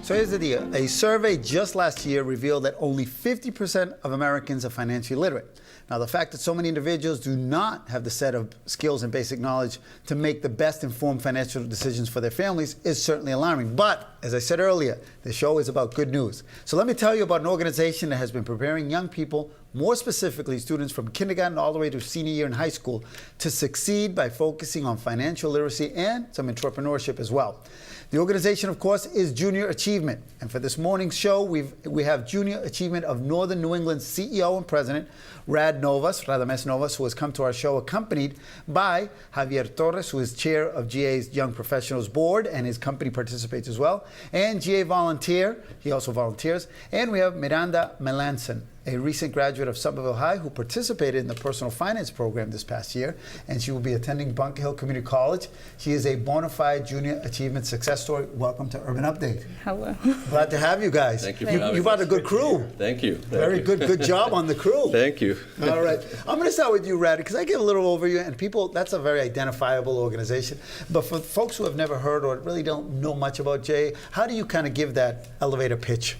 So here's the deal. A survey just last year revealed that only 50% of Americans are financially literate. Now, the fact that so many individuals do not have the set of skills and basic knowledge to make the best informed financial decisions for their families is certainly alarming. But, as I said earlier, the show is about good news. So let me tell you about an organization that has been preparing young people, more specifically students from kindergarten all the way to senior year in high school, to succeed by focusing on financial literacy and some entrepreneurship as well. The organization, of course, is Junior Achievement. And for this morning's show, we have Junior Achievement of Northern New England's CEO and President, Radhames Novas, who has come to our show accompanied by Javier Torres, who is chair of GA's Young Professionals Board, and his company participates as well, and GA volunteer, he also volunteers, and we have Melanson, a recent graduate of Somerville High who participated in the personal finance program this past year, and she will be attending Bunker Hill Community College. She is a bona fide junior achievement success story. Welcome to Urban Update. Hello. Glad to have you guys. Thank you for having us. You brought a good crew. Thank you. Very good. Good job on the crew. Thank you. All right. I'm going to start with you, Rad, because I give a little overview, and people, that's a very identifiable organization. But for folks who have never heard or really don't know much about GA, how do you kind of give that elevator pitch?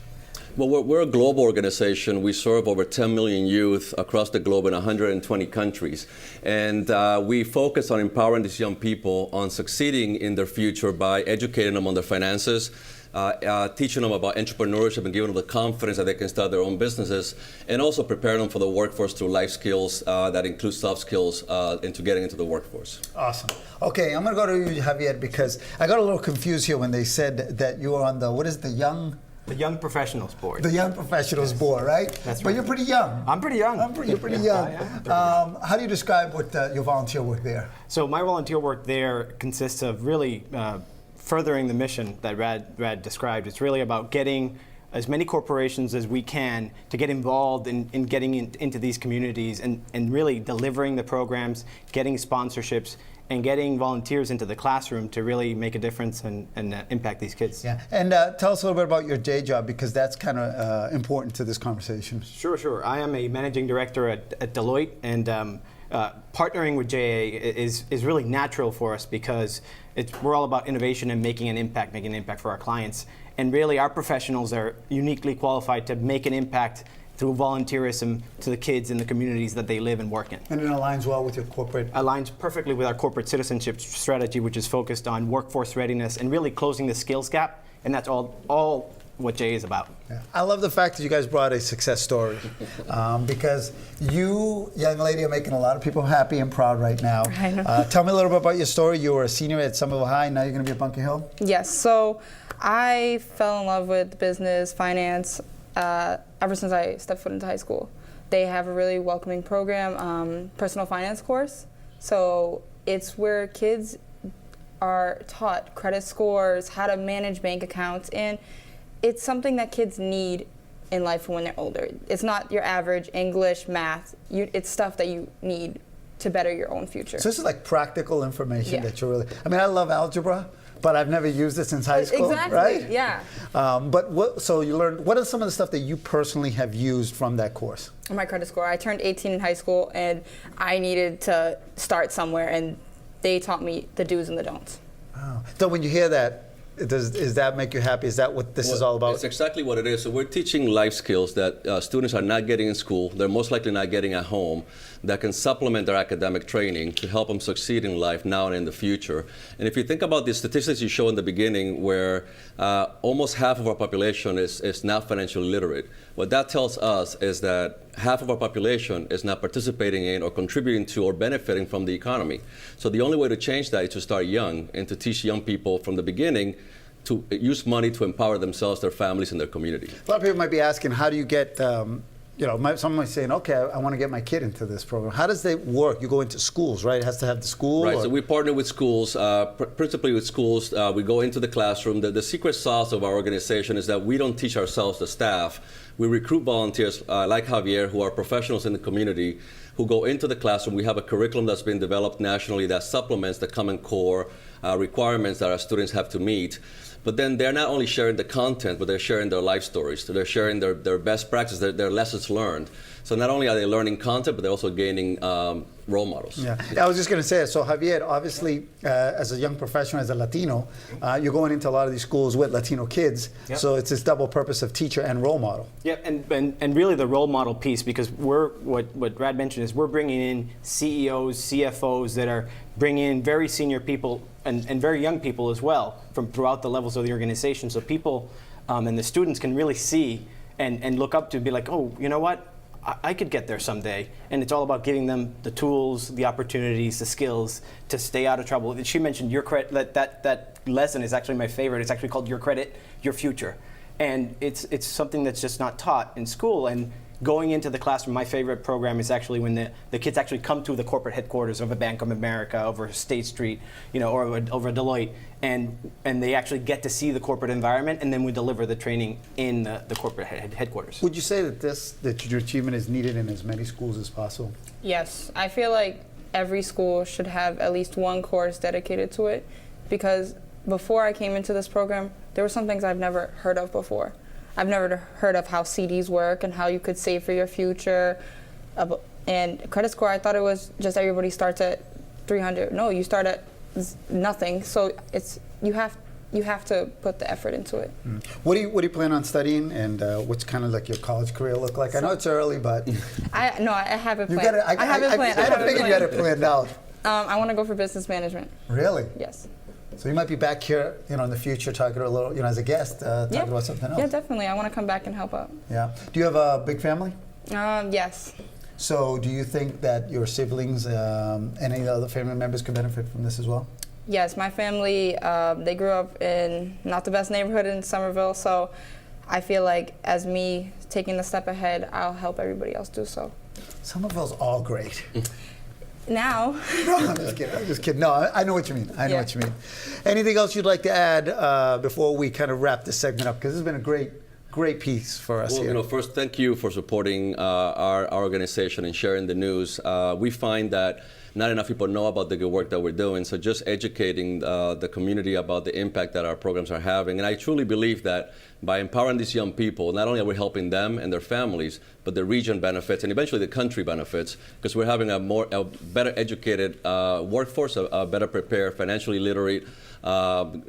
Well, we're a global organization. We serve over 10 million youth across the globe in 120 countries. And we focus on empowering these young people on succeeding in their future by educating them on their finances, teaching them about entrepreneurship and giving them the confidence that they can start their own businesses, and also preparing them for the workforce through life skills that include soft skills into getting into the workforce. Awesome. Okay, I'm going to go to you, Javier, because I got a little confused here when they said that you were on the, what is it, the Young Professionals Board. The Young Professionals Board, right? That's right. But you're pretty young. I'm pretty young. You're pretty young. I am pretty young. How do you describe what your volunteer work there? So my volunteer work there consists of really furthering the mission that Rad described. It's really about getting as many corporations as we can to get involved in getting into these communities and really delivering the programs, getting sponsorships, and getting volunteers into the classroom to really make a difference and impact these kids. Yeah, and tell us a little bit about your day job, because that's kind of important to this conversation. Sure. I am a managing director at Deloitte, and partnering with JA is really natural for us because we're all about innovation and making an impact for our clients. And really, our professionals are uniquely qualified to make an impact through volunteerism to the kids in the communities that they live and work in. And it aligns well with your corporate? Aligns perfectly with our corporate citizenship strategy, which is focused on workforce readiness and really closing the skills gap, and that's all what Jay is about. Yeah. I love the fact that you guys brought a success story because you, young lady, are making a lot of people happy and proud right now. I know. Tell me a little bit about your story. You were a senior at Somerville High, now you're going to be at Bunker Hill? Yes, so I fell in love with business, finance, ever since I stepped foot into high school. They have a really welcoming program, personal finance course. So it's where kids are taught credit scores, how to manage bank accounts, and it's something that kids need in life when they're older. It's not your average English, math. It's stuff that you need to better your own future. So this is like practical information that you're really, I mean, I love algebra, but I've never used it since high school, exactly, right? Yeah. So you learned, what are some of the stuff that you personally have used from that course? My credit score. I turned 18 in high school, and I needed to start somewhere, and they taught me the do's and the don'ts. Wow. So when you hear that, does that make you happy? Is that what this is all about? It's exactly what it is. So we're teaching life skills that students are not getting in school, they're most likely not getting at home, that can supplement their academic training to help them succeed in life now and in the future. And if you think about the statistics you show in the beginning, where almost half of our population is not financially literate, what that tells us is that half of our population is not participating in or contributing to or benefiting from the economy. So the only way to change that is to start young and to teach young people from the beginning to use money to empower themselves, their families, and their community. A lot of people might be asking, how do you get, someone might be saying, okay, I want to get my kid into this program. How does it work? You go into schools, right? It has to have the school? Right, so we partner with schools, principally with schools. We go into the classroom. The secret sauce of our organization is that we don't teach ourselves, the staff. We recruit volunteers like Javier, who are professionals in the community, who go into the classroom. We have a curriculum that's been developed nationally that supplements the Common Core requirements that our students have to meet. But then they're not only sharing the content, but they're sharing their life stories. So they're sharing their best practices, their lessons learned. So not only are they learning content, but they're also gaining role models. Yeah, I was just going to say, so Javier, obviously, as a young professional, as a Latino, you're going into a lot of these schools with Latino kids, Yep. so it's this double purpose of teacher and role model. Yeah, and really the role model piece, because what Rad mentioned is we're bringing in CEOs, CFOs that are bringing in very senior people and very young people as well from throughout the levels of the organization. So people and the students can really see and look up to be like, oh, you know what? I could get there someday. And it's all about giving them the tools, the opportunities, the skills to stay out of trouble. She mentioned your credit. That lesson is actually my favorite. It's actually called Your Credit, Your Future. And it's something that's just not taught in school. And going into the classroom, my favorite program is actually when the kids actually come to the corporate headquarters of a Bank of America over State Street, or over Deloitte, and they actually get to see the corporate environment, and then we deliver the training in the corporate headquarters. Would you say that your achievement is needed in as many schools as possible? Yes, I feel like every school should have at least one course dedicated to it, because before I came into this program, there were some things I've never heard of before. I've never heard of how CDs work and how you could save for your future. And credit score, I thought it was just everybody starts at 300. No, you start at nothing. So you have to put the effort into it. Mm. What do you plan on studying, and what's kind of like your college career look like? I know it's early, but I have it you planned. got it. I have it planned. I figured you had it planned out. I want to go for business management. Really? Yes. So you might be back here, in the future, talking a little, as a guest, talking about something else. Yeah, definitely. I want to come back and help out. Yeah. Do you have a big family? Yes. So do you think that your siblings and any other family members could benefit from this as well? Yes, my family, they grew up in not the best neighborhood in Somerville, so I feel like as me taking the step ahead, I'll help everybody else do so. Somerville's all great. Now. No, I'm just kidding. No, I know what you mean. I know what you mean. Anything else you'd like to add before we kind of wrap this segment up? Because this has been a great piece for us here. First, thank you for supporting our organization and sharing the news. We find that not enough people know about the good work that we're doing, so just educating the community about the impact that our programs are having. And I truly believe that by empowering these young people, not only are we helping them and their families, but the region benefits and eventually the country benefits, because we're having a better educated workforce, a better prepared, financially literate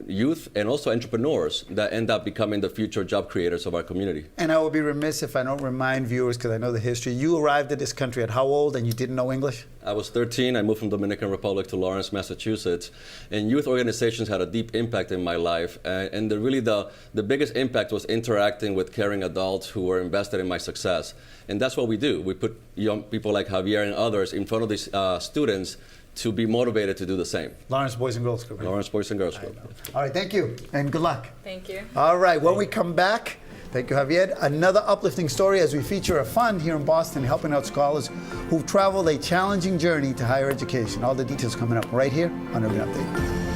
youth, and also entrepreneurs that end up becoming the future job creators of our community. And I would be remiss if I don't remind viewers, because I know the history. You arrived at this country at how old, and you didn't know English? I was 13. I moved from Dominican Republic to Lawrence, Massachusetts, and youth organizations had a deep impact in my life. And the biggest impact was interacting with caring adults who were invested in my success. And that's what we do. We put young people like Javier and others in front of these students to be motivated to do the same. Lawrence Boys and Girls Club. Right? Lawrence Boys and Girls Club. All right, thank you, and good luck. Thank you. All right, when we come back, thank you, Javier. Another uplifting story as we feature a fund here in Boston helping out scholars who've traveled a challenging journey to higher education. All the details coming up right here on Urban Update.